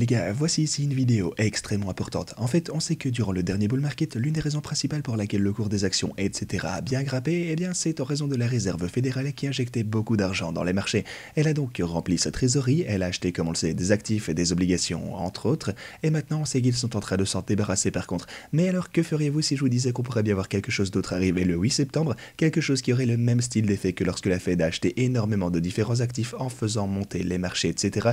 Les gars, voici ici une vidéo extrêmement importante. En fait, on sait que durant le dernier bull market, l'une des raisons principales pour laquelle le cours des actions, etc. a bien grimpé, eh bien, c'est en raison de la réserve fédérale qui injectait beaucoup d'argent dans les marchés. Elle a donc rempli sa trésorerie, elle a acheté, comme on le sait, des actifs et des obligations, entre autres, et maintenant on sait qu'ils sont en train de s'en débarrasser par contre. Mais alors, que feriez-vous si je vous disais qu'on pourrait bien voir quelque chose d'autre arriver le 8 septembre, quelque chose qui aurait le même style d'effet que lorsque la Fed a acheté énormément de différents actifs en faisant monter les marchés, etc.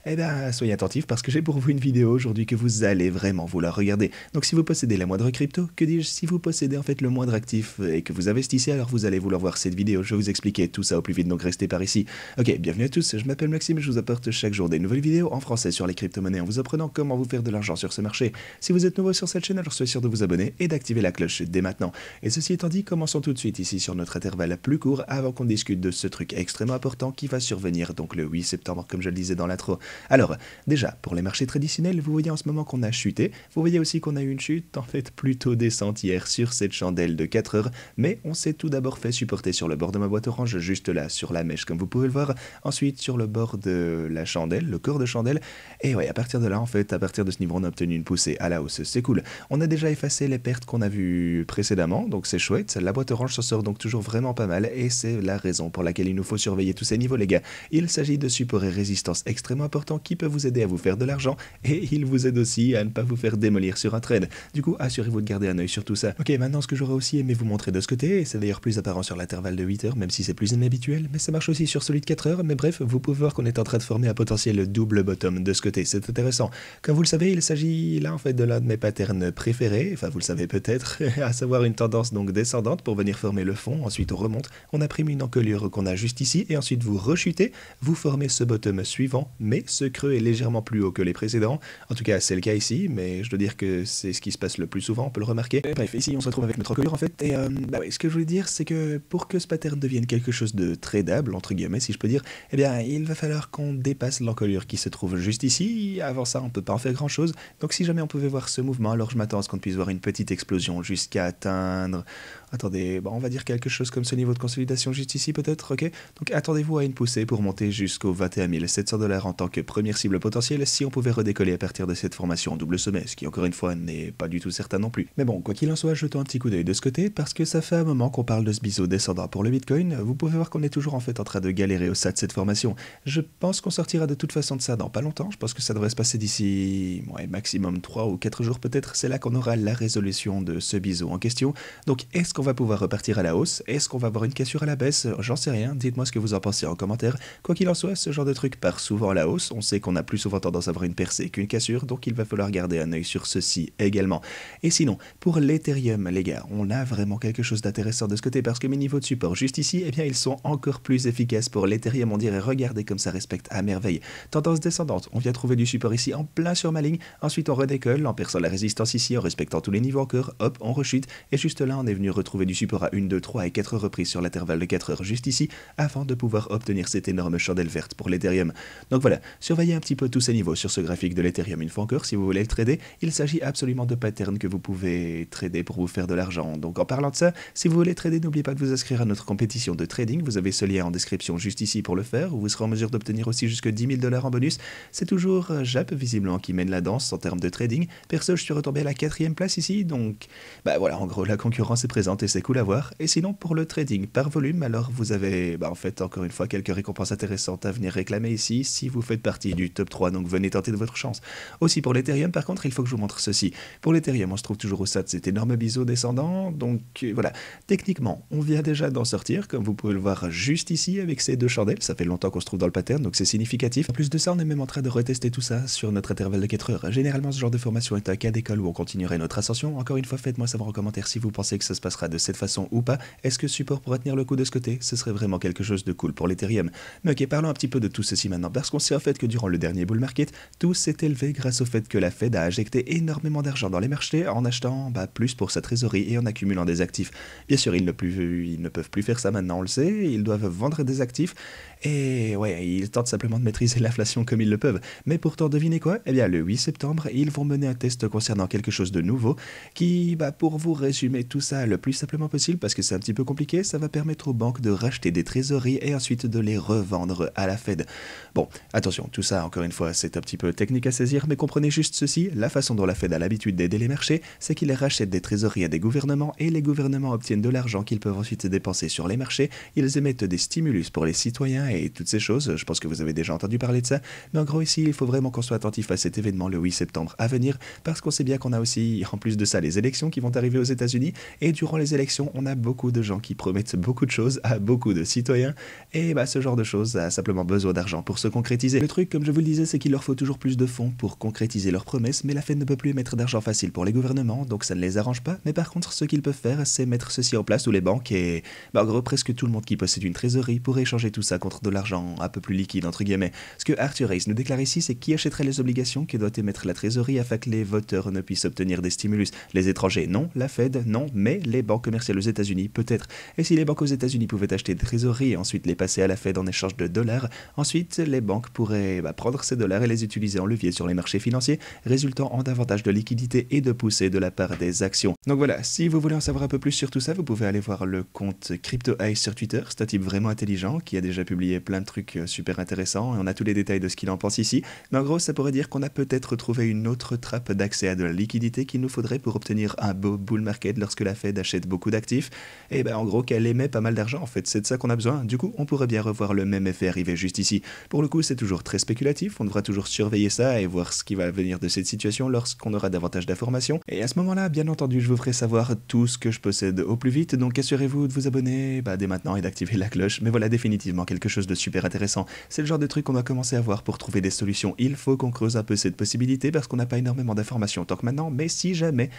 Eh bien, soyez attentifs parce que j'ai pour vous une vidéo aujourd'hui que vous allez vraiment vouloir regarder. Donc si vous possédez la moindre crypto, que dis-je, si vous possédez en fait le moindre actif et que vous investissez, alors vous allez vouloir voir cette vidéo. Je vais vous expliquer tout ça au plus vite, donc restez par ici. Ok, bienvenue à tous, je m'appelle Maxime et je vous apporte chaque jour des nouvelles vidéos en français sur les crypto-monnaies en vous apprenant comment vous faire de l'argent sur ce marché. Si vous êtes nouveau sur cette chaîne, alors soyez sûr de vous abonner et d'activer la cloche dès maintenant. Et ceci étant dit, commençons tout de suite ici sur notre intervalle plus court avant qu'on discute de ce truc extrêmement important qui va survenir donc le 8 septembre comme je le disais dans l'intro. Alors, déjà, pour les marchés traditionnels, vous voyez en ce moment qu'on a chuté. Vous voyez aussi qu'on a eu une chute, en fait, plutôt décente hier sur cette chandelle de 4 heures. Mais on s'est tout d'abord fait supporter sur le bord de ma boîte orange, juste là, sur la mèche, comme vous pouvez le voir. Ensuite, sur le bord de la chandelle, le corps de chandelle. Et ouais, à partir de là, en fait, à partir de ce niveau, on a obtenu une poussée à la hausse. C'est cool. On a déjà effacé les pertes qu'on a vues précédemment, donc c'est chouette. La boîte orange s'en sort donc toujours vraiment pas mal. Et c'est la raison pour laquelle il nous faut surveiller tous ces niveaux, les gars. Il s'agit de supports et résistances extrêmement importants qui peuvent vous aider à vous faire de l'argent et il vous aide aussi à ne pas vous faire démolir sur un trade. Du coup, assurez-vous de garder un œil sur tout ça. Ok, maintenant ce que j'aurais aussi aimé vous montrer de ce côté, et c'est d'ailleurs plus apparent sur l'intervalle de 8 heures, même si c'est plus inhabituel, mais ça marche aussi sur celui de 4 heures, mais bref, vous pouvez voir qu'on est en train de former un potentiel double bottom de ce côté, c'est intéressant. Comme vous le savez, il s'agit là en fait de l'un de mes patterns préférés, enfin vous le savez peut-être, à savoir une tendance donc descendante pour venir former le fond, ensuite on remonte, on imprime une encolure qu'on a juste ici, et ensuite vous rechutez, vous formez ce bottom suivant, mais ce creux est légèrement plus haut que les précédents. En tout cas, c'est le cas ici, mais je dois dire que c'est ce qui se passe le plus souvent, on peut le remarquer. Et bref, ici on se retrouve avec notre encolure en fait, et ouais, ce que je voulais dire, c'est que pour que ce pattern devienne quelque chose de tradable, entre guillemets, si je peux dire, eh bien, il va falloir qu'on dépasse l'encolure qui se trouve juste ici. Avant ça, on peut pas en faire grand chose. Donc si jamais on pouvait voir ce mouvement, alors je m'attends à ce qu'on puisse voir une petite explosion jusqu'à atteindre... Attendez, bon, on va dire quelque chose comme ce niveau de consolidation juste ici peut-être, ok? Donc attendez-vous à une poussée pour monter jusqu'aux 21 700 $ en tant que première cible potentielle si on pouvait redécoller à partir de cette formation en double sommet, ce qui encore une fois n'est pas du tout certain non plus. Mais bon, quoi qu'il en soit, jetons un petit coup d'œil de ce côté parce que ça fait un moment qu'on parle de ce biseau descendant pour le Bitcoin. Vous pouvez voir qu'on est toujours en fait en train de galérer au sein de cette formation. Je pense qu'on sortira de toute façon de ça dans pas longtemps, je pense que ça devrait se passer d'ici maximum 3 ou 4 jours peut-être, c'est là qu'on aura la résolution de ce biseau en question. Donc est-ce qu'on va pouvoir repartir à la hausse? Est-ce qu'on va avoir une cassure à la baisse? J'en sais rien, dites-moi ce que vous en pensez en commentaire. Quoi qu'il en soit, ce genre de truc part souvent à la hausse, on sait qu'on a plus souvent tendance à avoir une percée qu'une cassure, donc il va falloir garder un œil sur ceci également. Et sinon, pour l'Ethereum, les gars, on a vraiment quelque chose d'intéressant de ce côté, parce que mes niveaux de support juste ici, eh bien ils sont encore plus efficaces pour l'Ethereum, on dirait, regardez comme ça respecte à merveille. Tendance descendante, on vient trouver du support ici en plein sur ma ligne, ensuite on redécolle, en perçant la résistance ici, en respectant tous les niveaux encore, hop, on rechute, et juste là on est venu retrouver du support à 1, 2, 3 et 4 reprises sur l'intervalle de 4 heures juste ici, afin de pouvoir obtenir cette énorme chandelle verte pour l'Ethereum. Donc voilà, surveillez un petit peu tous ces niveaux sur ce graphique de l'Ethereum une fois encore si vous voulez le trader. Il s'agit absolument de patterns que vous pouvez trader pour vous faire de l'argent. Donc en parlant de ça, si vous voulez trader, n'oubliez pas de vous inscrire à notre compétition de trading. Vous avez ce lien en description juste ici pour le faire, où vous serez en mesure d'obtenir aussi jusque 10 000 $ en bonus. C'est toujours Jap visiblement qui mène la danse en termes de trading. Perso, je suis retombé à la 4e place ici, donc bah voilà, en gros la concurrence est présente et c'est cool à voir. Et sinon pour le trading par volume, alors vous avez en fait encore une fois quelques récompenses intéressantes à venir réclamer ici si vous faites partie du top 3, donc venez tenter de votre chance. Aussi pour l'Ethereum par contre, il faut que je vous montre ceci. Pour l'Ethereum, on se trouve toujours au stade de cet énorme biseau descendant, donc voilà. Techniquement, on vient déjà d'en sortir, comme vous pouvez le voir juste ici avec ces deux chandelles, ça fait longtemps qu'on se trouve dans le pattern, donc c'est significatif. En plus de ça, on est même en train de retester tout ça sur notre intervalle de 4 heures. Généralement, ce genre de formation est un cas d'école où on continuerait notre ascension. Encore une fois, faites-moi savoir en commentaire si vous pensez que ça se passera de cette façon ou pas. Est-ce que support pourra tenir le coup de ce côté? Ce serait vraiment quelque chose de cool pour l'Ethereum. Mais ok, parlons un petit peu de tout ceci maintenant, parce qu'on sait en fait que durant le dernier bull market, tout s'est élevé grâce au fait que la Fed a injecté énormément d'argent dans les marchés en achetant plus pour sa trésorerie et en accumulant des actifs. Bien sûr, ils ne peuvent plus faire ça maintenant, on le sait, ils doivent vendre des actifs et ouais, ils tentent simplement de maîtriser l'inflation comme ils le peuvent. Mais pourtant, devinez quoi? Eh bien, le 8 septembre, ils vont mener un test concernant quelque chose de nouveau qui, pour vous résumer tout ça le plus simplement possible, parce que c'est un petit peu compliqué, ça va permettre aux banques de racheter des trésoreries et ensuite de les revendre à la Fed. Bon, attention, tout ça, encore une fois, c'est un petit peu technique à saisir, mais comprenez juste ceci, la façon dont la Fed a l'habitude d'aider les marchés, c'est qu'ils rachètent des trésoreries à des gouvernements et les gouvernements obtiennent de l'argent qu'ils peuvent ensuite dépenser sur les marchés. Ils émettent des stimulus pour les citoyens et toutes ces choses, je pense que vous avez déjà entendu parler de ça, mais en gros ici, il faut vraiment qu'on soit attentif à cet événement le 8 septembre à venir, parce qu'on sait bien qu'on a aussi, en plus de ça, les élections qui vont arriver aux États-Unis, et durant les élections, on a beaucoup de gens qui promettent beaucoup de choses à beaucoup de citoyens, et bah ce genre de choses a simplement besoin d'argent pour se concrétiser. Le truc, comme je vous le disais, c'est qu'il leur faut toujours plus de fonds pour concrétiser leurs promesses, mais la Fed ne peut plus émettre d'argent facile pour les gouvernements, donc ça ne les arrange pas, mais par contre, ce qu'ils peuvent faire, c'est mettre ceci en place ou les banques, et bah, en gros, presque tout le monde qui possède une trésorerie pourrait échanger tout ça contre de l'argent un peu plus liquide, entre guillemets. Ce que Arthur Hayes nous déclare ici, c'est qui achèterait les obligations que doit émettre la trésorerie afin que les voteurs ne puissent obtenir des stimulus. Les étrangers, non. La Fed, non. Mais les banques commerciales aux États-Unis, peut-être. Et si les banques aux États-Unis pouvaient acheter des trésoreries et ensuite les passer à la Fed en échange de dollars, ensuite les banques pourraient prendre ces dollars et les utiliser en levier sur les marchés financiers, résultant en davantage de liquidité et de poussée de la part des actions. Donc voilà, si vous voulez en savoir un peu plus sur tout ça, vous pouvez aller voir le compte CryptoEye sur Twitter. C'est un type vraiment intelligent qui a déjà publié plein de trucs super intéressants et on a tous les détails de ce qu'il en pense ici. Mais en gros, ça pourrait dire qu'on a peut-être trouvé une autre trappe d'accès à de la liquidité qu'il nous faudrait pour obtenir un beau bull market lorsque la Fed achète beaucoup d'actifs. Et ben en gros, qu'elle émet pas mal d'argent en fait, c'est de ça qu'on a besoin. Du coup, on pourrait bien revoir le même effet arriver juste ici. Pour le coup, c'est toujours très spéculatif, on devra toujours surveiller ça et voir ce qui va venir de cette situation lorsqu'on aura davantage d'informations. Et à ce moment-là, bien entendu, je vous ferai savoir tout ce que je possède au plus vite, donc assurez-vous de vous abonner dès maintenant et d'activer la cloche. Mais voilà définitivement quelque chose de super intéressant. C'est le genre de truc qu'on doit commencer à voir pour trouver des solutions. Il faut qu'on creuse un peu cette possibilité parce qu'on n'a pas énormément d'informations tant que maintenant, mais si jamais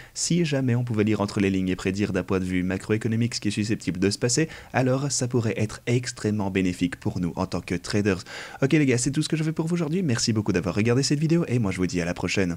on pouvait lire entre les lignes et prédire d'un point de vue macroéconomique ce qui est susceptible de se passer, alors ça pourrait être extrêmement bénéfique pour nous en tant que traders. Ok les gars, c'est tout ce que je fais pour vous aujourd'hui, merci beaucoup d'avoir regardé cette vidéo et moi je vous dis à la prochaine.